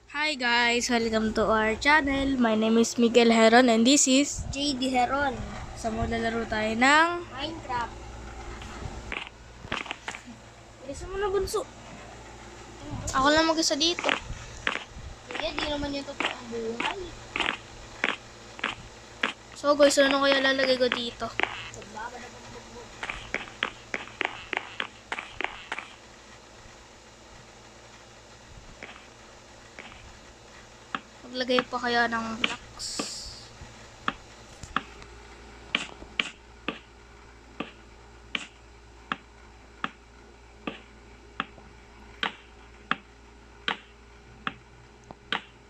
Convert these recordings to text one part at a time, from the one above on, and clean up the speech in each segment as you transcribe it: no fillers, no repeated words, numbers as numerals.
Hi guys, welcome to our channel. My name is Miguel Heron and this is JD Heron. sa maglalaro tayo ng Minecraft. Isa mo na bunso. Ako lang mag-isa dito. Kaya di naman yung totoo ang buhay. So guys, ano kaya lalagay ko dito? Pagbaba na pagbubog. Maglagay pa kaya ng blocks.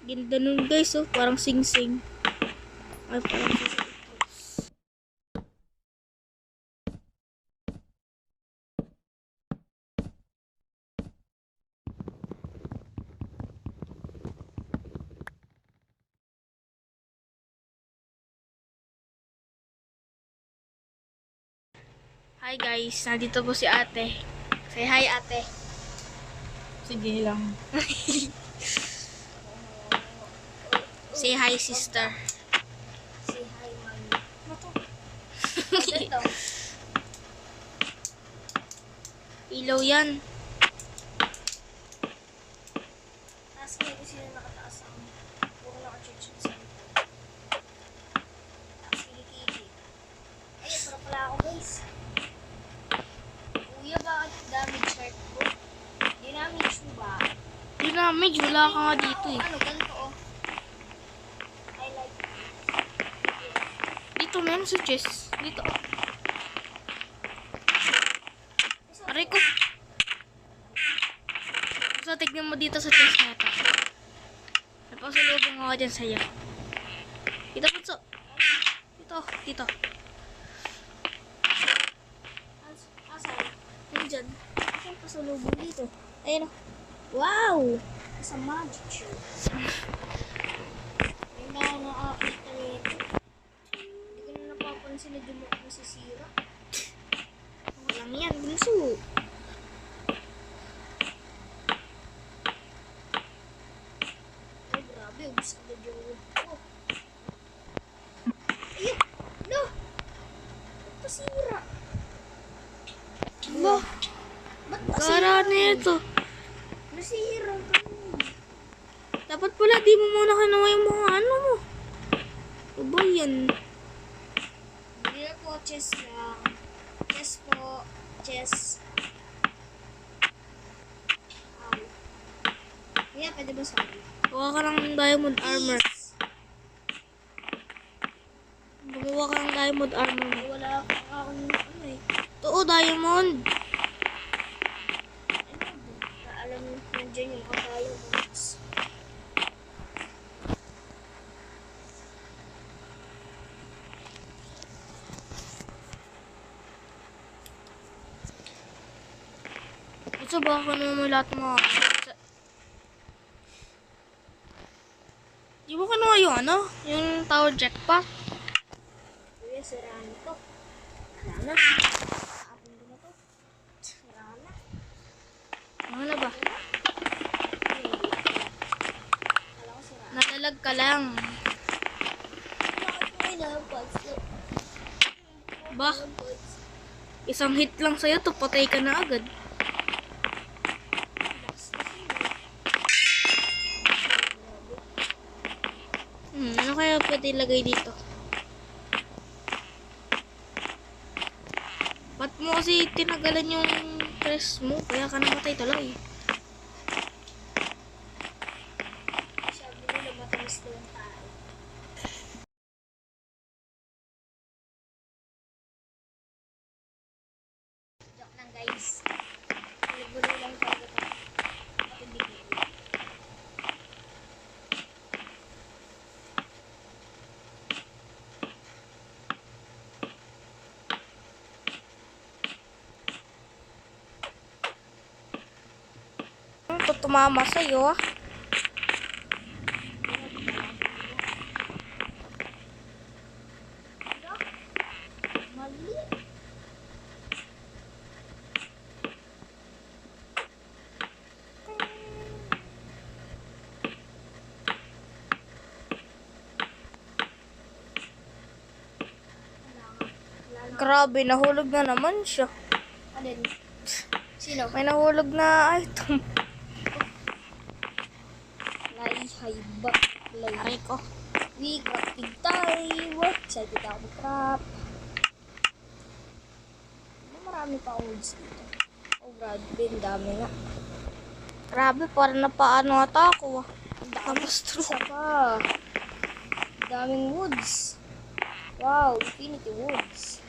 Ganda nun guys, oh, parang sing-sing. Ay, parang sing-sing. Hi guys, nandito po si ate. Say hi ate. Sige lang. Say hi sister. Say hi, mommy. Ito. Ilaw yan. Taas kayo kung sino nakataas ang puro naka-church sa likod. Taas kilikili. Ay, para pala ako guys. Kuya, bakit damage heart ko? Dinamage mo ba? Dinamage, wala ka nga dito eh. Ano, ganito oh. I like it. Dito meron sa chest. Dito. Aray ko. So, tignan mo dito sa chest na ito. Napasalubong ako dyan sa'yo. Dito, Punso. Dito, dito. Asan? Nandyan. Asan pa sa lubong dito? Ayun o. Wow! Sa magic show. May mga nakakita nito. Hindi ko na napapansin na dumok na sisira. Walang yan, Bunso. Ay, grabe. Ubus agad yung wood ko. Ayun! No! Ba't pasira? Ba, Ba't gara pasira? na ito. Nasira ka. Dapat pala, di mo muna kinuha yung mga ano mo. O ba yan? Hindi na po, chess lang. Chess po. Chess. Ow. Kaya, pwede ba sabi? Gawa ka ng diamond armor. Gumawa ka ng diamond armor mo. Ay, wala akong ano eh. Oo, diamond. Alam mo, nandiyan yung akala mo. Ito ba ako naman mo lahat mo? Di mo kinuha yung ano? Yung tower jackpot? Kuya, siraan ito. Wala na. Kapon ko na to. Siraan na. Ano na ba? Ay, hindi. Kala ko siraan. Nalalag ka lang. Bakit ko inapads? Ba? Isang hit lang sa'yo to, patay ka na agad. Ano kaya pwede ilagay dito? Ba't mo kasi tinagalan yung press mo? Kaya ka namatay tuloy. Sabi nila matamis daw ang tao. Joke lang guys. Nagbulo lang talaga ito. At hindi ko. Ito tumama sa'yo ah. Mali. Grabe, nahulog na naman siya. Alin? Sino? May nahulog na item. Hayba. Aray ko. We crafting time. Excited ako mag-craft. Marami pa akong woods dito. Oh, grabe. Ang dami nga. Grabe, parang napaano ata ako. Tapos Isa pa. Daming woods. Wow, infinity woods.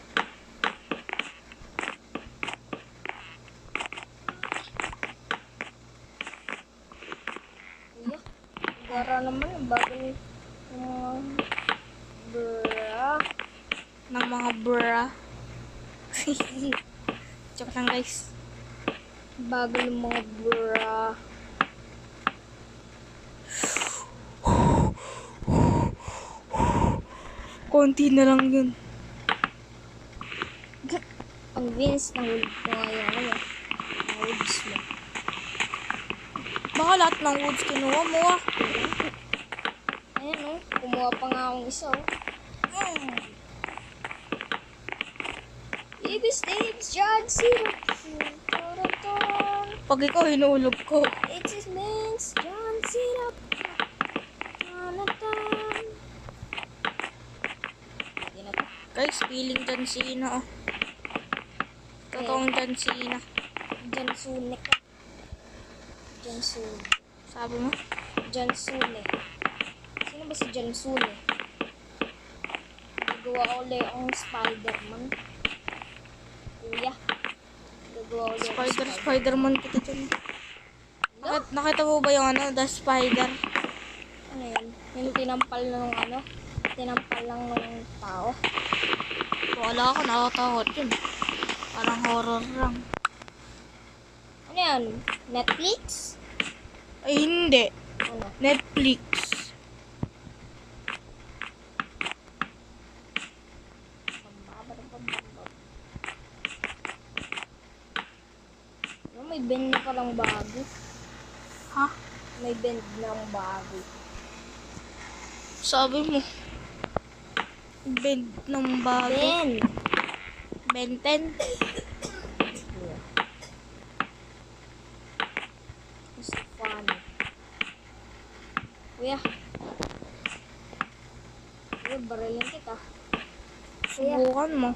Kuya, gara naman ang bagay bra. ng mga bra. Joke lang guys. Bago ng mga bra. Konti na lang yun. Ang Vince, nahulog ko nga yung ano. Woods mo. Baka lahat ng woods kinuha mo ah. Ayan o, kumuha pa nga akong isa o. Ibis name's John Cena. Pag ikaw hinulog ko. It's his name's John Cena. Hindi na to. Guys, feeling John Cena oh. Totoong John Cena. John Sunek. John Sune. Sabi mo? John Sune. Sino ba si John Sune? Gagawa ko ulit akong Spider-Man. Kuya. Gagawa ko ulit akong Spider-Man kita dyan. Nakita mo ba yung ano, The Spider? Ano yun? Yung tinampal na ng ano? Tinampal lang ng tao. Wala ako, nakatakot yun. Parang horror lang. Ano yan? Netflix? Ay, hindi. Ano? Netflix. Ano, may bend na palang bago. Ha? May bend ng bago. Sabi mo. Bend ng bago. Bend! Benten. It's fun. Kuya. Kuya, barilin kita. Kuya. Subukan mo.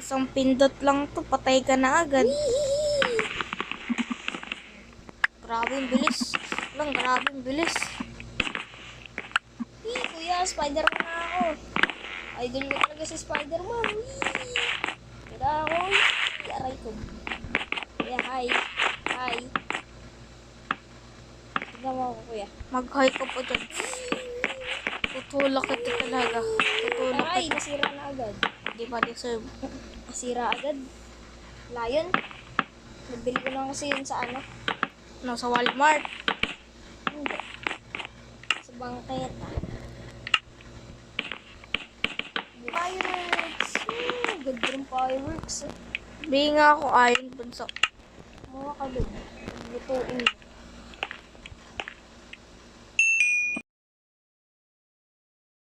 Isang pindot lang to, patay ka na agad. Grabe yung bilis. Lang, grabe yung bilis. Kuya, Spider-Man na ako. Idol ko talaga si Spider-Man. Kada ako. Aray ko. Kuya, hi. Hi. Tignan mo ako, kuya. Mag-hi ka po dyan. Tutulak kita talaga. Tutulak Aray, kita. nasira na agad. Di ba deserve? Nasira agad. Lion. Nabili ko na kasi yun sa ano. No, sa Walmart. Hindi. Sa bangketa. Fireworks! Ganda ng fireworks. Bigyan nga ako ayon dun sa... Mga kalog. Lutuin mo.